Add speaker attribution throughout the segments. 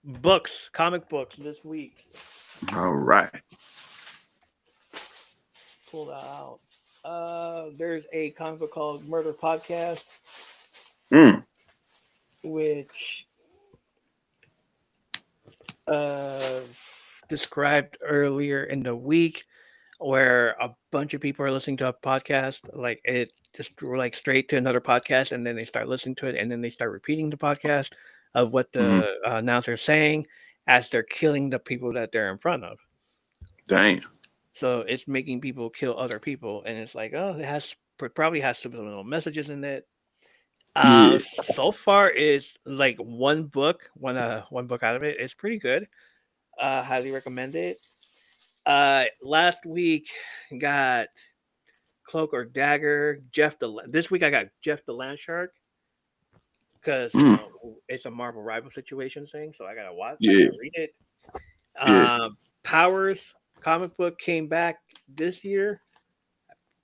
Speaker 1: books, comic books this week.
Speaker 2: All right.
Speaker 1: Pull that out. There's a comic book called Murder Podcast,
Speaker 2: Mm.
Speaker 1: which uh, described earlier in the week, where a bunch of people are listening to a podcast, like it just like straight to another podcast, and then they start listening to it, and then they start repeating the podcast of what the
Speaker 2: Mm-hmm.
Speaker 1: announcer is saying as they're killing the people that they're in front of.
Speaker 2: Dang.
Speaker 1: So it's making people kill other people, and it's like, oh, probably has subliminal messages in it.
Speaker 2: Yeah.
Speaker 1: So far is like one book out of it. It's pretty good. Highly recommend it. Last week got Cloak or Dagger. This week I got Jeff the Land Shark because
Speaker 2: Mm.
Speaker 1: it's a Marvel rival situation thing, so I gotta watch. I
Speaker 2: Yeah.
Speaker 1: gotta read it.
Speaker 2: Yeah.
Speaker 1: Powers comic book came back this year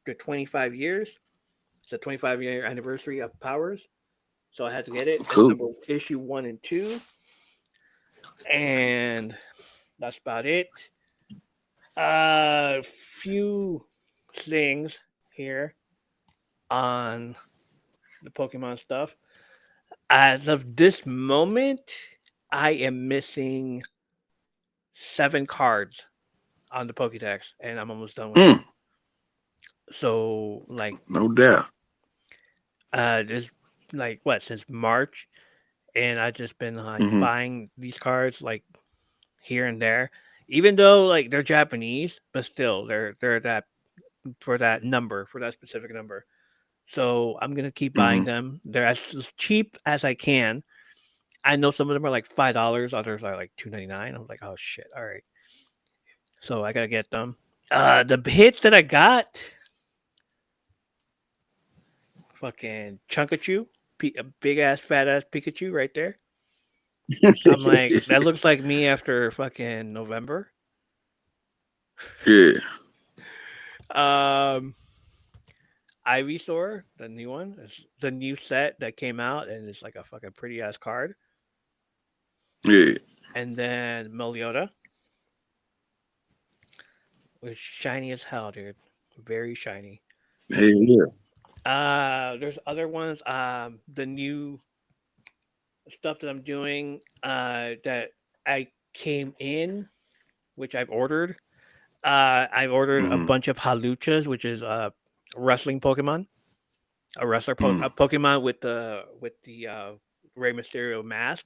Speaker 1: to 25 years. It's the 25-year anniversary of Powers, so I had to get it. It's
Speaker 2: Cool.
Speaker 1: number issue 1 and 2, and that's about it. Few things here on the Pokemon stuff. As of this moment, I am missing 7 cards on the Pokédex, and I'm almost done with it.
Speaker 2: Mm.
Speaker 1: So, like,
Speaker 2: No doubt.
Speaker 1: this, like, what, since March, and I just been like
Speaker 2: Mm-hmm.
Speaker 1: buying these cards like here and there, even though like they're Japanese, but still they're that for that specific number. So I'm gonna keep buying
Speaker 2: Mm-hmm.
Speaker 1: them. They're as cheap as I can. I know some of them are like $5, others are like 2.99. I'm like, oh shit, all right. So I gotta get them. The hits that I got, fucking Chunkachu, a big ass fat ass Pikachu right there. I'm like, that looks like me after fucking November.
Speaker 2: Yeah.
Speaker 1: Um, Ivysaur, the new one, it's the new set that came out, and it's like a fucking pretty ass card.
Speaker 2: Yeah.
Speaker 1: And then Meliota, was shiny as hell, dude. Very shiny.
Speaker 2: Hell yeah.
Speaker 1: There's other ones. The new stuff that I'm doing, that I came in, which I've ordered. I've ordered a
Speaker 2: Mm-hmm.
Speaker 1: bunch of Haluchas, which is wrestling Pokemon,
Speaker 2: Mm.
Speaker 1: a Pokemon with the Rey Mysterio mask,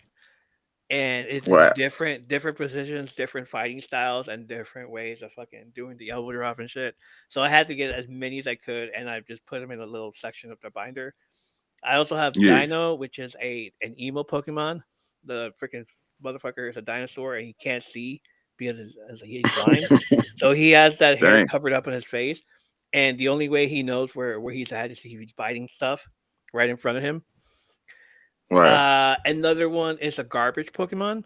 Speaker 1: and it's in
Speaker 2: Wow.
Speaker 1: different positions, different fighting styles, and different ways of fucking doing the elbow drop and shit. So I had to get as many as I could, and I just put them in a little section of the binder. I also have
Speaker 2: Yeah.
Speaker 1: Dino, which is a an emo Pokemon. The freaking motherfucker is a dinosaur, and he can't see because he's blind. So he has that hair
Speaker 2: Dang.
Speaker 1: covered up in his face, and the only way he knows where he's at is if he's biting stuff right in front of him.
Speaker 2: Wow.
Speaker 1: Another one is a garbage Pokemon.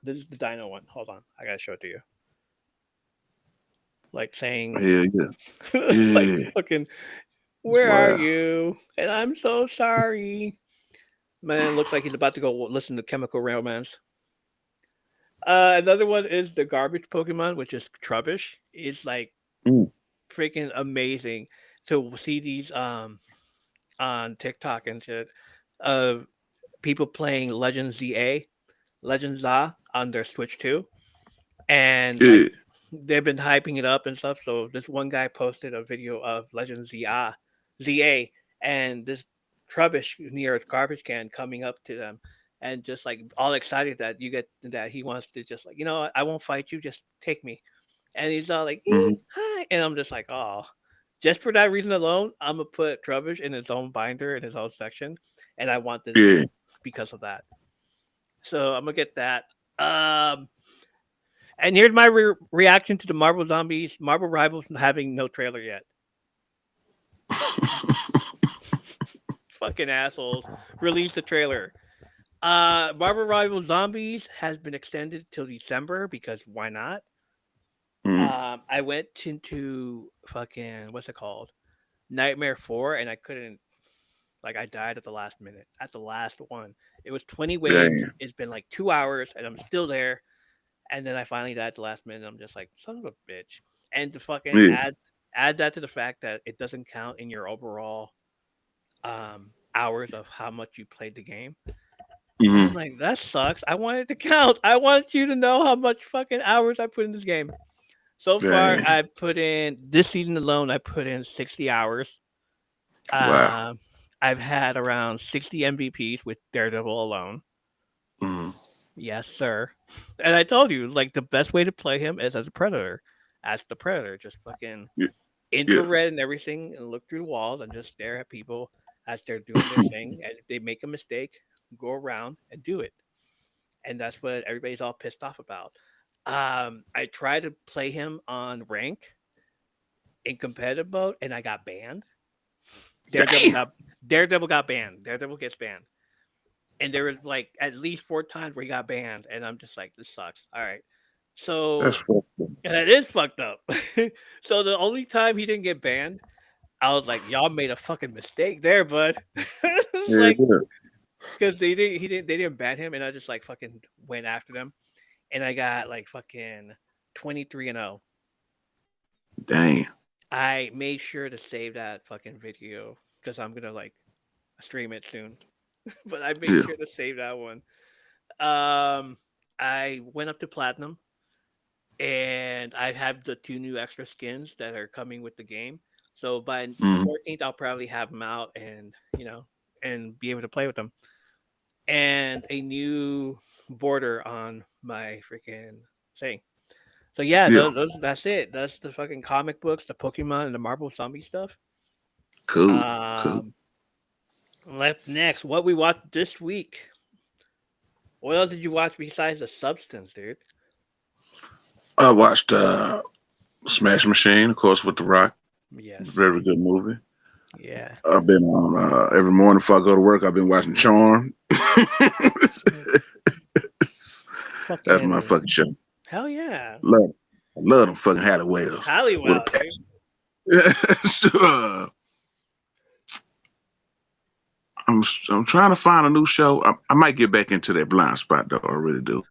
Speaker 1: This is the Dino one. Hold on, I gotta show it to you. Like saying,
Speaker 2: Hell yeah.
Speaker 1: like
Speaker 2: Yeah.
Speaker 1: fucking,
Speaker 2: That's
Speaker 1: where are
Speaker 2: wild.
Speaker 1: you? And I'm so sorry. Man, looks like he's about to go listen to Chemical Romance. Another one is the garbage Pokemon, which is Trubbish. It's like
Speaker 2: Mm.
Speaker 1: freaking amazing to see these on TikTok and shit of people playing Legends ZA, Legends ZA on their Switch too, and like
Speaker 2: Yeah.
Speaker 1: they've been hyping it up and stuff. So this one guy posted a video of Legends ZA, and this Trubbish near a garbage can coming up to them, and just like all excited that you get that he wants to just like, I won't fight you, just take me. And he's all like,
Speaker 2: Mm-hmm.
Speaker 1: hi, and I'm just like, oh. Just for that reason alone, I'm gonna put Trubbish in his own binder in his own section, and I want this
Speaker 2: Yeah.
Speaker 1: game because of that. So I'm gonna get that. Um, and here's my reaction to the Marvel Rivals having no trailer yet. Fucking assholes. Release the trailer. Marvel Rivals Zombies has been extended till December because why not?
Speaker 2: Mm.
Speaker 1: I went into fucking what's it called? Nightmare 4, and I couldn't. Like I died at the last minute, at the last one. It was 20 waves.
Speaker 2: Damn.
Speaker 1: It's been like 2 hours, and I'm still there. And then I finally died at the last minute. I'm just like, son of a bitch. And to fucking
Speaker 2: Yeah.
Speaker 1: add that to the fact that it doesn't count in your overall hours of how much you played the game. And I'm
Speaker 2: Mm-hmm.
Speaker 1: like, that sucks. I want it to count. I want you to know how much fucking hours I put in this game. So far,
Speaker 2: Damn.
Speaker 1: I put in this season alone. I put in 60 hours.
Speaker 2: Wow.
Speaker 1: Um, I've had around 60 MVPs with Daredevil alone.
Speaker 2: Mm-hmm.
Speaker 1: Yes, sir. And I told you, like the best way to play him is as a predator. As the predator, just fucking
Speaker 2: Yeah. Yeah.
Speaker 1: infrared and everything, and look through the walls and just stare at people as they're doing their thing. And if they make a mistake, go around and do it. And that's what everybody's all pissed off about. I tried to play him on rank in competitive mode, and I got banned. Daredevil
Speaker 2: Damn.
Speaker 1: got Daredevil got banned. Daredevil gets banned, and there was like at least 4 times where he got banned, and I'm just like, this sucks. All right,
Speaker 2: That's
Speaker 1: so
Speaker 2: fucked up.
Speaker 1: and that is fucked up. So the only time he didn't get banned, I was like, y'all made a fucking mistake there, bud. It's
Speaker 2: Yeah.
Speaker 1: like
Speaker 2: Yeah.
Speaker 1: because they didn't ban him, and I just like fucking went after them, and I got like fucking 23-0.
Speaker 2: Damn.
Speaker 1: I made sure to save that fucking video because I'm gonna like stream it soon. But I made
Speaker 2: Yeah.
Speaker 1: sure to save that one. Um, I went up to platinum, and I have the 2 new extra skins that are coming with the game. So by the
Speaker 2: Mm-hmm.
Speaker 1: 14th, I'll probably have them out, and and be able to play with them. And a new border on my freaking thing. So yeah,
Speaker 2: Yeah.
Speaker 1: that's it. That's the fucking comic books, the Pokemon, and the Marvel Zombie stuff.
Speaker 2: Cool. Cool.
Speaker 1: Um, left next, what we watched this week. What else did you watch besides the Substance, dude?
Speaker 2: I watched Smash Machine, of course, with The Rock.
Speaker 1: Yes,
Speaker 2: Very good movie.
Speaker 1: yeah.
Speaker 2: I've been on every morning before I go to work. I've been watching Charm. That's my
Speaker 1: Fucking
Speaker 2: fucking show.
Speaker 1: hell yeah,
Speaker 2: Love, I love them fucking Halliwells with a
Speaker 1: Halliwell,
Speaker 2: pack.
Speaker 1: dude.
Speaker 2: So, I'm trying to find a new show. I might get back into that Blind Spot though. I really do.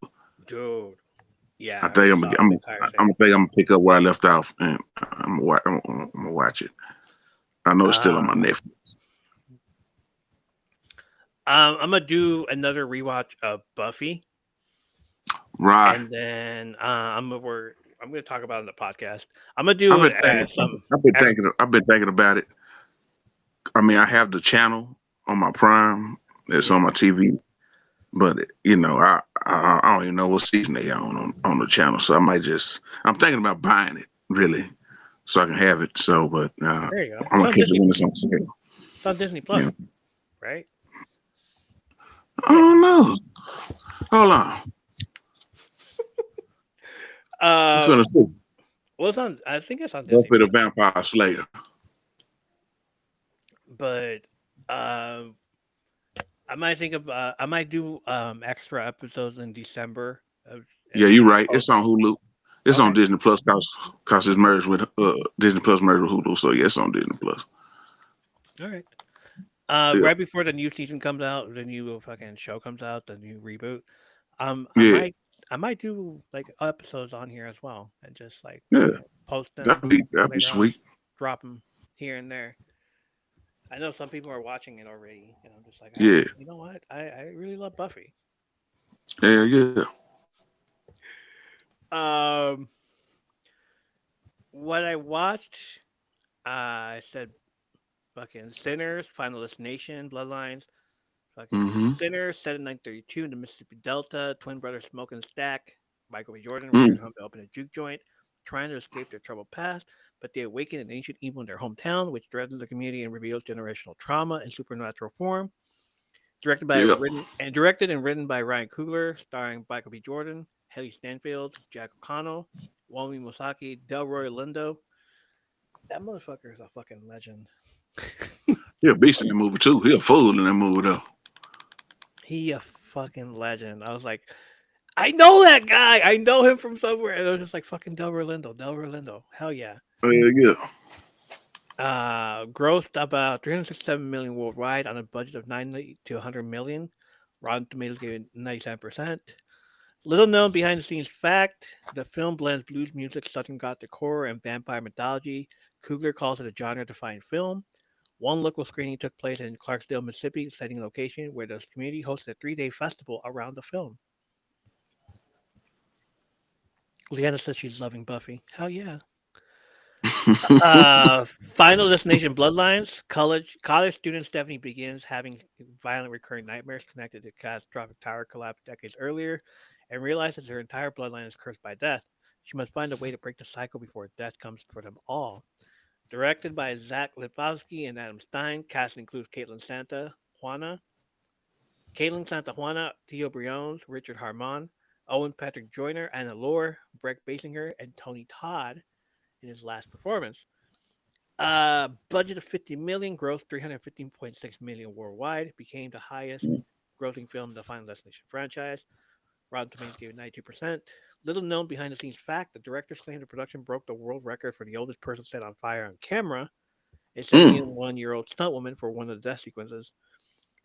Speaker 1: Dude. Yeah,
Speaker 2: I
Speaker 1: I
Speaker 2: think
Speaker 1: already
Speaker 2: I'm
Speaker 1: saw
Speaker 2: I'm
Speaker 1: the entire
Speaker 2: I'm
Speaker 1: thing.
Speaker 2: think I'm gonna pick up where I left off, and I'm gonna watch it. I know it's still on my
Speaker 1: Um,
Speaker 2: Netflix.
Speaker 1: I'm gonna do another rewatch of Buffy,
Speaker 2: Right.
Speaker 1: and then I'm gonna talk about it in the podcast. I'm gonna
Speaker 2: I've
Speaker 1: do
Speaker 2: been thinking.
Speaker 1: some
Speaker 2: I've been
Speaker 1: extra.
Speaker 2: thinking. I've been thinking about it. I mean, I have the channel on my Prime. It's on
Speaker 1: Yeah.
Speaker 2: my TV, but I don't even know what season they on the channel. So I might just. I'm thinking about buying it really, so I can have it. So, but
Speaker 1: There you go.
Speaker 2: I'm gonna catch it when it's on sale.
Speaker 1: It's on Disney
Speaker 2: Yeah.
Speaker 1: Plus, right?
Speaker 2: I
Speaker 1: Yeah.
Speaker 2: don't know. Hold on. It's
Speaker 1: Um.
Speaker 2: gonna see.
Speaker 1: Well, it's on. I think it's on Disney
Speaker 2: Buffy the
Speaker 1: Plus,
Speaker 2: Vampire Slayer.
Speaker 1: but um, I might do extra episodes in December
Speaker 2: Yeah,
Speaker 1: and
Speaker 2: you're right.
Speaker 1: post.
Speaker 2: It's on Hulu. It's on
Speaker 1: Okay.
Speaker 2: Disney Plus cause it's merged with Disney Plus merged with Hulu. So yeah, it's on Disney Plus.
Speaker 1: All right.
Speaker 2: Yeah.
Speaker 1: Right before the new season comes out, the new fucking show comes out, the new reboot. I
Speaker 2: Yeah.
Speaker 1: might do like episodes on here as well, and just like
Speaker 2: Yeah.
Speaker 1: post them
Speaker 2: That'd be
Speaker 1: later on,
Speaker 2: sweet.
Speaker 1: drop them here and there. I know some people are watching it already, and I'm just like,
Speaker 2: Yeah.
Speaker 1: you know what? I really love Buffy.
Speaker 2: Yeah. Yeah.
Speaker 1: Um, what I watched, I said fucking Sinners, Final Destination, Bloodlines, fucking
Speaker 2: Mm-hmm.
Speaker 1: Sinners, set in 932 in the Mississippi Delta, twin brothers Smoke and Stack, Michael B. Jordan return
Speaker 2: Mm.
Speaker 1: home to open a juke joint, trying to escape their troubled past, but they awaken an ancient evil in their hometown, which threatens the community and reveals generational trauma in supernatural form.
Speaker 2: Yeah.
Speaker 1: Directed and written by Ryan Coogler, starring Michael B. Jordan, Haley Stanfield, Jack O'Connell, Wami Mosaki, Delroy Lindo. That motherfucker is a fucking legend.
Speaker 2: He a beast in that movie too. He a fool in that movie though.
Speaker 1: He a fucking legend. I was like, I know that guy. I know him from somewhere. And I was just like, fucking Delroy Lindo. Hell yeah.
Speaker 2: Yeah.
Speaker 1: Grossed about 367 million worldwide on a budget of 90 to 100 million. Rotten Tomatoes gave it 97%. Little known behind the scenes fact: the film blends blues music, Southern Gothic horror, and vampire mythology. Coogler calls it a genre-defining film. One local screening took place in Clarksdale, Mississippi, setting location where the community hosted a 3-day festival around the film. Leanna says she's loving Buffy. Hell yeah. Final Destination Bloodlines. College student Stephanie begins having violent recurring nightmares connected to catastrophic tower collapse decades earlier and realizes her entire bloodline is cursed by death. She must find a way to break the cycle before death comes for them all. Directed by Zach Lipowski and Adam Stein, cast includes Caitlin Santa Juana, Theo Briones, Richard Harmon, Owen Patrick Joyner, Anna Lore, Breck Basinger, and Tony Todd in his last performance. Budget of 50 million, gross 315.6 million worldwide, became the highest grossing film in the Final Destination franchise. Rotten Tomatoes gave it 92%. Little known behind the scenes fact: the director's claim the production broke the world record for the oldest person set on fire on camera, a 71-year-old stunt woman for one of the death sequences.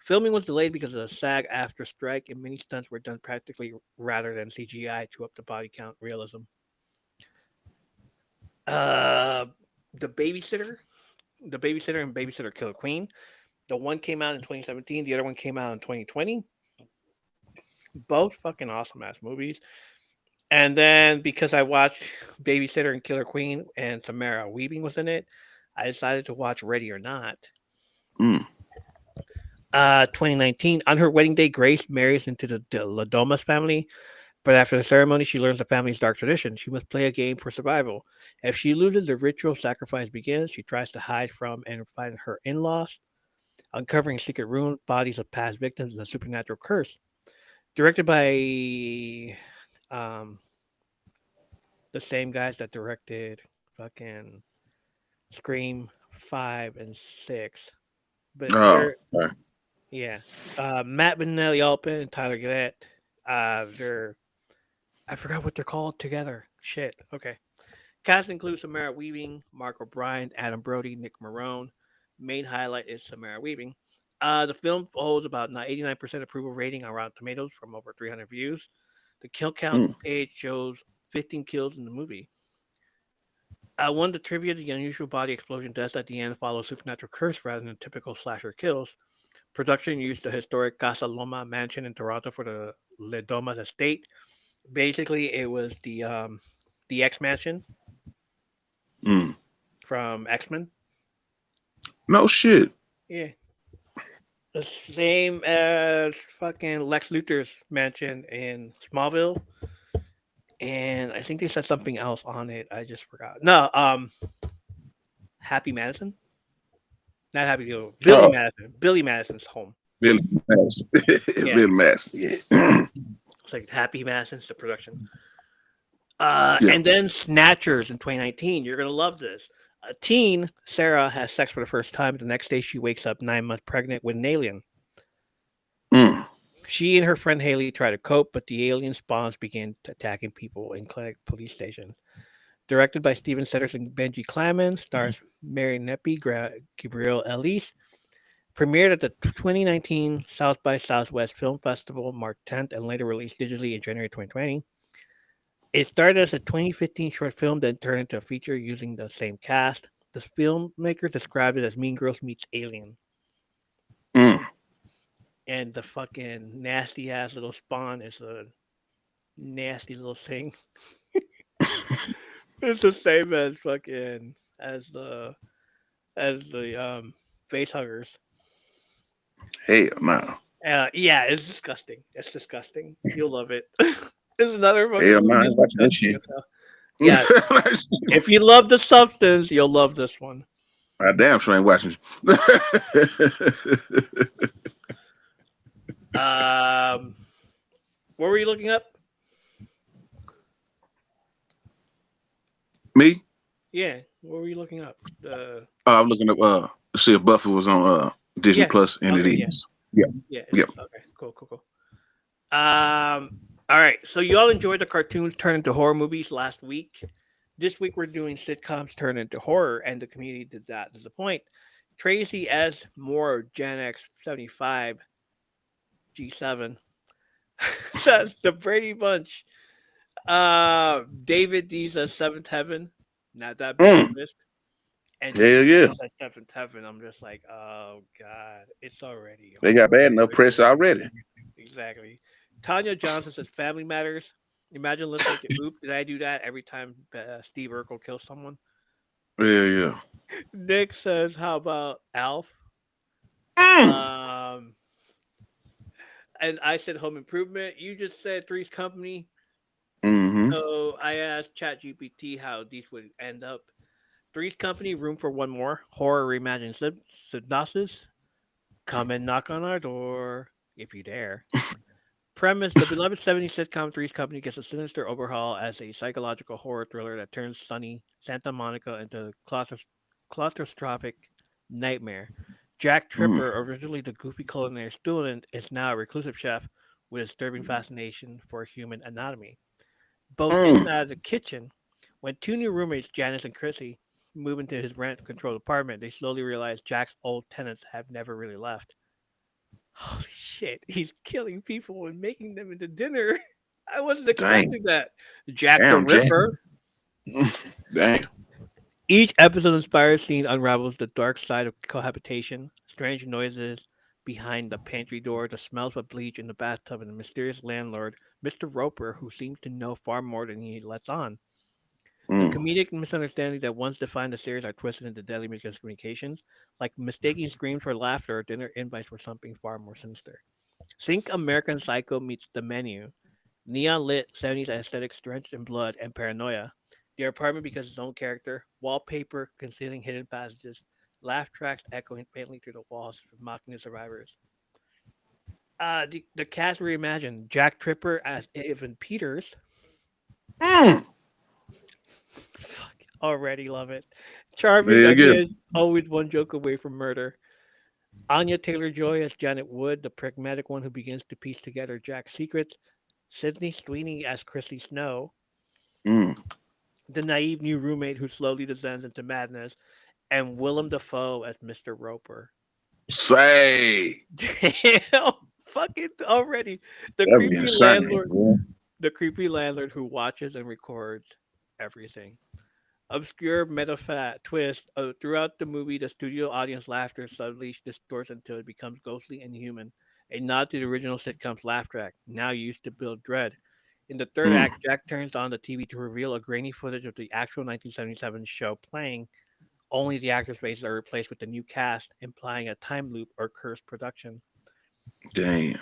Speaker 1: Filming was delayed because of the SAG after strike, and many stunts were done practically rather than CGI to up the body count realism. Uh, the Babysitter, the Babysitter and Babysitter Killer Queen. The one came out in 2017. The other one came out in 2020. Both fucking awesome ass movies. And then because I watched Babysitter and Killer Queen and Samara Weaving was in it, I decided to watch Ready or Not. 2019. On her wedding day, Grace marries into the Ladomas family, but after the ceremony, she learns the family's dark tradition. She must play a game for survival. If she loses, the ritual sacrifice begins. She tries to hide from and find her in-laws, uncovering secret ruins, bodies of past victims, and a supernatural curse. Directed by um, the same guys that directed fucking Scream 5 and 6. But they're, yeah. Matt Benelli Alpin and Tyler Gillette. They're, I forgot what they're called together. Shit. Okay. Cast includes Samara Weaving, Mark O'Brien, Adam Brody, Nick Marone. Main highlight is Samara Weaving. The film holds about 89% approval rating on Rotten Tomatoes from over 300 views. The kill count page shows 15 kills in the movie. One of the trivia: the unusual body explosion deaths at the end follow supernatural curse rather than typical slasher kills. Production used the historic Casa Loma mansion in Toronto for the Ledomas estate. Basically, it was the X mansion from X-Men.
Speaker 2: No shit.
Speaker 1: Yeah. The same as fucking Lex Luthor's mansion in Smallville. And I think they said something else on it. I just forgot. No, Happy Madison? Not Happy Gilmore. Billy Madison. Billy Madison's home.
Speaker 2: Billy Madison.
Speaker 1: Yeah.
Speaker 2: Billy Madison, yeah.
Speaker 1: It's like Happy Madison's the production. And then Snatchers in 2019. You're going to love this. A teen, Sarah, has sex for the first time. The next day, she wakes up 9 months pregnant with an alien. She and her friend Haley try to cope, but the alien spawns begin attacking people in Clinic Police Station. Directed by Steven Setters and Benji Clamens, stars Mary Neppy, Gabrielle Elise. Premiered at the 2019 South by Southwest Film Festival, March 10th, and later released digitally in January 2020. It started as a 2015 short film, then turned into a feature using the same cast. The filmmaker described it as Mean Girls meets Alien. And the fucking nasty ass little spawn is a nasty little thing. It's the same as fucking as the face huggers.
Speaker 2: Hell no.
Speaker 1: Yeah, it's disgusting. It's disgusting. You'll love it. It's another fucking.
Speaker 2: Hell no, I'm watching that shit.
Speaker 1: Yeah. If you love The Substance, you'll love this one.
Speaker 2: I damn sure ain't watching.
Speaker 1: What were you looking up?
Speaker 2: Me?
Speaker 1: Yeah. What were you looking up?
Speaker 2: I'm looking up to see if Buffy was on Disney Plus, and it is. Yeah.
Speaker 1: Okay. Cool. All right. So you all enjoyed the cartoons turned into horror movies last week. This week we're doing sitcoms turn into horror, and the community did that. To the point, Tracy S. Moore, Gen X 75, G7, says the Brady Bunch. David D says Seventh Heaven, not that big of a
Speaker 2: Mm.
Speaker 1: risk. And
Speaker 2: Hell
Speaker 1: Nikki
Speaker 2: yeah.
Speaker 1: says Seventh Heaven. I'm just like, oh god, it's already
Speaker 2: They got
Speaker 1: over.
Speaker 2: bad enough press already.
Speaker 1: Exactly. Tanya Johnson says Family Matters. Imagine listening to "Oop, did I do that?" every time Steve Urkel kills someone.
Speaker 2: Yeah, yeah.
Speaker 1: Nick says, "How about Alf?"
Speaker 2: Mm.
Speaker 1: Um, and I said Home Improvement. You just said Three's Company.
Speaker 2: Mm-hmm.
Speaker 1: So I asked ChatGPT how these would end up. Three's Company, Room for One More, Horror Reimagined Synopsis. Come and knock on our door if you dare. Premise: the beloved 70s sitcom Three's Company gets a sinister overhaul as a psychological horror thriller that turns sunny Santa Monica into a claustrophobic nightmare. Jack
Speaker 2: Mm.
Speaker 1: Tripper, originally the goofy culinary student, is now a reclusive chef with a disturbing fascination for human anatomy. Both in and
Speaker 2: Mm.
Speaker 1: out of the kitchen, when two new roommates, Janice and Chrissy, move into his rent-controlled apartment, they slowly realize Jack's old tenants have never really left. Holy shit, he's killing people and making them into dinner. I wasn't
Speaker 2: Dang.
Speaker 1: expecting that. Jack the
Speaker 2: Damn, Jay.
Speaker 1: Ripper.
Speaker 2: Dang.
Speaker 1: Each episode inspires scene unravels the dark side of cohabitation, strange noises behind the pantry door, the smells of bleach in the bathtub, and the mysterious landlord, Mr. Roper, who seems to know far more than he lets on. The
Speaker 2: Mm.
Speaker 1: comedic misunderstandings that once defined the series are twisted into deadly miscommunications, like mistaking screams for laughter or dinner invites for something far more sinister. Think American Psycho meets The Menu. Neon lit 70s aesthetics drenched in blood and paranoia. The apartment becomes its own character, wallpaper concealing hidden passages, laugh tracks echoing faintly through the walls, mocking the survivors. The cast reimagined Jack Tripper as Evan Peters.
Speaker 2: Mm.
Speaker 1: Fuck, already love it. Charming
Speaker 2: Yeah, yeah.
Speaker 1: Anya is always one joke away from murder. Anya Taylor Joy as Janet Wood, the pragmatic one who begins to piece together Jack's secrets. Sydney Sweeney as Chrissy Snow,
Speaker 2: Mm.
Speaker 1: the naive new roommate who slowly descends into madness, and Willem Dafoe as Mr. Roper.
Speaker 2: Say.
Speaker 1: Damn, fuck it already. The
Speaker 2: That'd be
Speaker 1: creepy
Speaker 2: insane,
Speaker 1: landlord,
Speaker 2: boy.
Speaker 1: the creepy landlord who watches and records everything. Obscure meta twist throughout the movie, the studio audience laughter subtly distorts until it becomes ghostly and human. A nod to the original sitcom's laugh track, now used to build dread. In the third
Speaker 2: Mm.
Speaker 1: act, Jack turns on the TV to reveal a grainy footage of the actual 1977 show playing. Only the actors' faces are replaced with the new cast, implying a time loop or cursed production.
Speaker 2: Damn.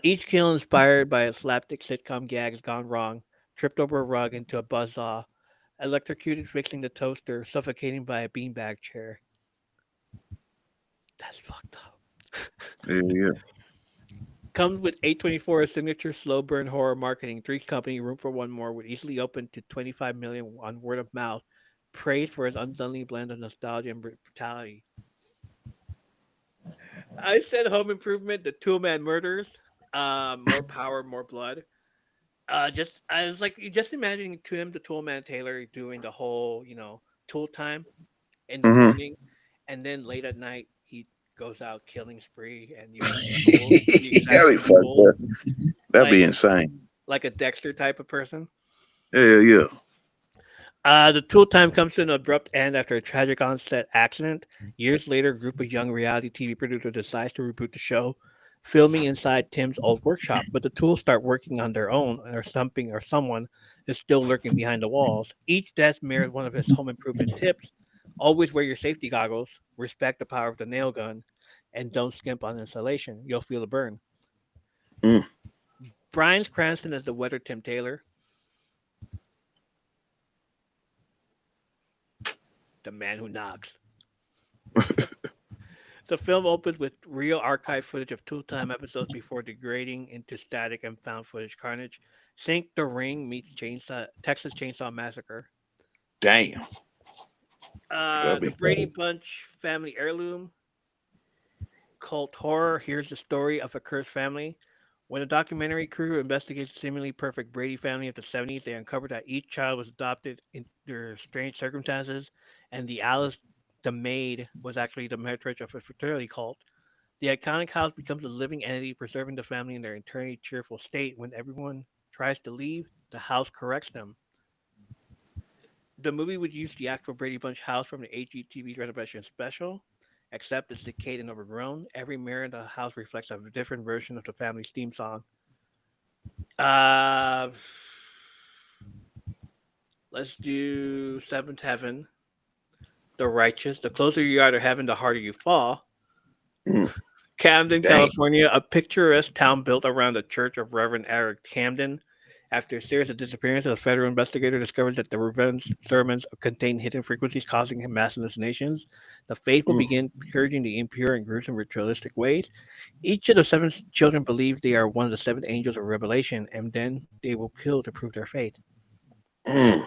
Speaker 1: Each kill inspired by a slapstick sitcom gags gone wrong, tripped over a rug into a buzzsaw, electrocuted fixing the toaster, suffocating by a beanbag chair. That's fucked up.
Speaker 2: Yeah, yeah.
Speaker 1: Comes with A24's signature slow burn horror marketing. Three's Company, Room for One More, would easily open to 25 million on word of mouth, praised for its unsettling blend of nostalgia and brutality. I said Home Improvement, the Two Man Murders, more power, more blood. Just I was like, just imagining Tim the Toolman Taylor doing the whole, tool time in the
Speaker 2: Mm-hmm.
Speaker 1: morning, and then late at night he goes out killing spree and using the tools, the exact
Speaker 2: That'd be
Speaker 1: same
Speaker 2: fucked
Speaker 1: tools,
Speaker 2: up. That'd
Speaker 1: like
Speaker 2: be insane.
Speaker 1: like a Dexter type of person.
Speaker 2: Yeah, yeah.
Speaker 1: The tool time comes to an abrupt end after a tragic onset accident. Years later, a group of young reality TV producers decides to reboot the show, filming inside Tim's old workshop. But the tools start working on their own, or something or someone is still lurking behind the walls. Each desk mirrors one of his home improvement tips. Always wear your safety goggles, respect the power of the nail gun, and don't skimp on installation. You'll feel the burn.
Speaker 2: Mm.
Speaker 1: Brian Cranston as the weather Tim Taylor, the man who knocks. The film opens with real archive footage of two-time episodes before degrading into static and found footage carnage. Think The Ring meets Texas Chainsaw Massacre.
Speaker 2: Damn. That'd
Speaker 1: The
Speaker 2: be
Speaker 1: Brady
Speaker 2: funny.
Speaker 1: Bunch family heirloom. Cult horror. Here's the story of a cursed family. When a documentary crew investigates the seemingly perfect Brady family of the 70s, they uncover that each child was adopted in their strange circumstances, and the Alice, the maid, was actually the matriarch of a fertility cult. The iconic house becomes a living entity, preserving the family in their eternally cheerful state. When everyone tries to leave, the house corrects them. The movie would use the actual Brady Bunch house from the HGTV's renovation special, except it's decayed and overgrown. Every mirror in the house reflects a different version of the family's theme song. Uh, let's do Seventh Heaven, The Righteous. The closer you are to heaven, the harder you fall.
Speaker 2: Mm,
Speaker 1: Camden,
Speaker 2: dang.
Speaker 1: California, a picturesque town built around the Church of Reverend Eric Camden. After a series of disappearances, a federal investigator discovered that the revenge sermons contained hidden frequencies causing him mass hallucinations. The faithful
Speaker 2: Mm,
Speaker 1: begin purging the impure and gruesome ritualistic ways. Each of the seven children believe they are one of the seven angels of Revelation, and then they will kill to prove their faith.
Speaker 2: mm.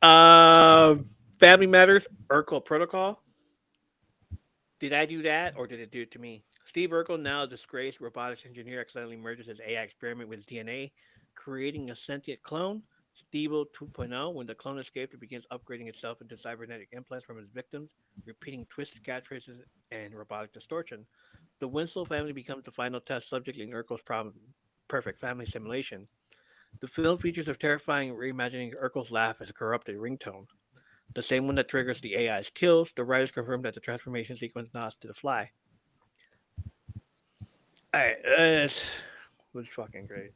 Speaker 1: Uh, Family Matters, Urkel Protocol. Did I do that or did it do it to me? Steve Urkel, now a disgraced robotics engineer, accidentally merges his AI experiment with DNA, creating a sentient clone. Steve 2.0, when the clone escapes, it begins upgrading itself into cybernetic implants from its victims, repeating twisted catchphrases and robotic distortion. The Winslow family becomes the final test subject in Urkel's perfect family simulation. The film features a terrifying reimagining Urkel's laugh as a corrupted ringtone, the same one that triggers the AI's kills. The writers confirmed that the transformation sequence nods to the fly. Alright, this was fucking great.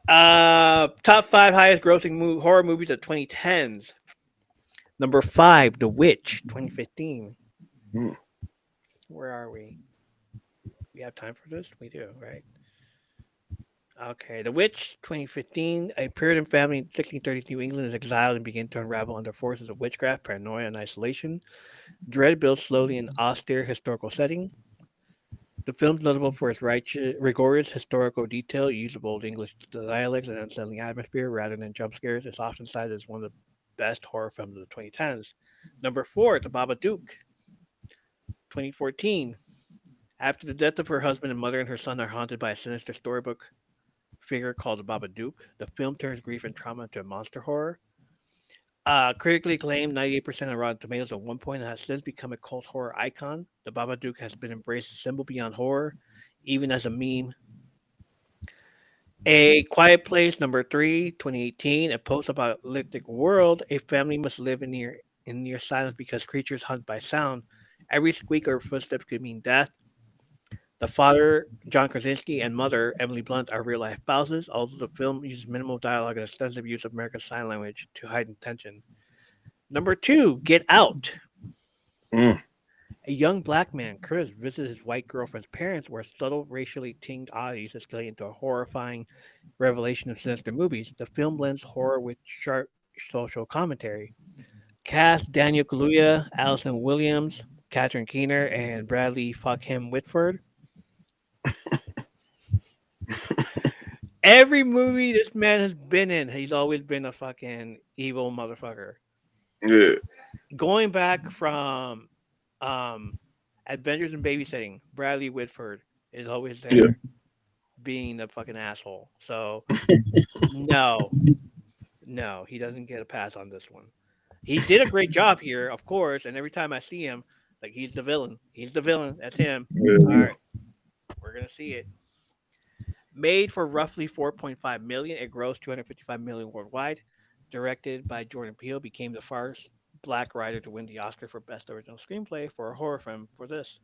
Speaker 1: Top five highest grossing horror movies of 2010s. Number five, The Witch, 2015.
Speaker 2: Mm.
Speaker 1: Where are we? We have time for this? We do, right? Okay, The Witch, 2015. A Puritan family in 1630 New England is exiled and begins to unravel under forces of witchcraft, paranoia, and isolation. Dread builds slowly in austere historical setting. The film's notable for its rigorous historical detail, use of Old English dialects, and unsettling atmosphere rather than jump scares. It's often cited as one of the best horror films of the 2010s. Number four, The Babadook, 2014. After the death of her husband and mother and her son are haunted by a sinister storybook figure called the Babadook, the film turns grief and trauma into a monster horror. Critically acclaimed, 98% on Rotten Tomatoes at one point, and has since become a cult horror icon. The Babadook has been embraced as a symbol beyond horror, even as a meme. A Quiet Place, number three, 2018. A post-apocalyptic world. A family must live in near silence because creatures hunt by sound. Every squeak or footstep could mean death. The father, John Krasinski, and mother, Emily Blunt, are real life spouses, although the film uses minimal dialogue and extensive use of American Sign Language to heighten tension. Number two, Get Out.
Speaker 2: Mm.
Speaker 1: A young black man, Chris, visits his white girlfriend's parents, where subtle racially tinged oddities escalate into a horrifying revelation of sinister movies. The film blends horror with sharp social commentary. Cast Daniel Kaluuya, Allison Williams, Catherine Keener, and Bradley Fuck Him Whitford. Every movie this man has been in, he's always been a fucking evil motherfucker.
Speaker 2: Yeah.
Speaker 1: Going back from um, Adventures in Babysitting, Bradley Whitford is always
Speaker 2: Yeah.
Speaker 1: there being a fucking asshole. So no, no, he doesn't get a pass on this one. He did a great job here, of course, and every time I see him, like he's the villain. He's the villain. That's him. All
Speaker 2: Yeah.
Speaker 1: right, we're gonna see it. Made for roughly 4.5 million, it grossed 255 million worldwide. Directed by Jordan Peele, became the first black writer to win the Oscar for Best Original Screenplay for a horror film for this.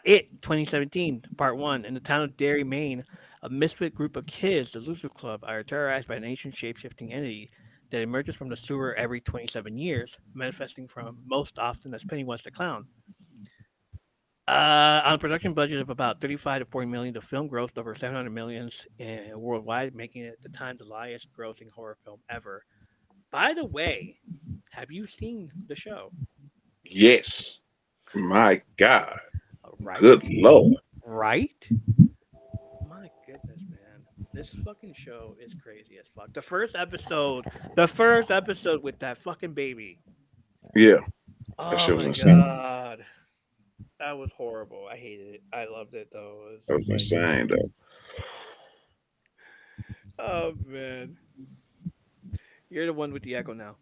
Speaker 1: It 2017 Part One. In the town of Derry, Maine, a misfit group of kids, the Loser Club, are terrorized by an ancient shape-shifting entity that emerges from the sewer every 27 years, manifesting from most often as Pennywise the Clown. On a production budget of about 35 to 40 million, the film grossed over 700 millions worldwide, making it at the time the highest grossing horror film ever. By the way, have you seen the show?
Speaker 2: Yes. My God.
Speaker 1: Right?
Speaker 2: Good Lord.
Speaker 1: Right? My goodness, man. This fucking show is crazy as fuck. The first episode with that fucking baby.
Speaker 2: Yeah. That
Speaker 1: Oh
Speaker 2: shit was
Speaker 1: my
Speaker 2: insane.
Speaker 1: god, that was horrible. I hated it. I loved it though. It was
Speaker 2: That
Speaker 1: just
Speaker 2: was
Speaker 1: like,
Speaker 2: insane, though.
Speaker 1: oh man, you're the one with the echo now.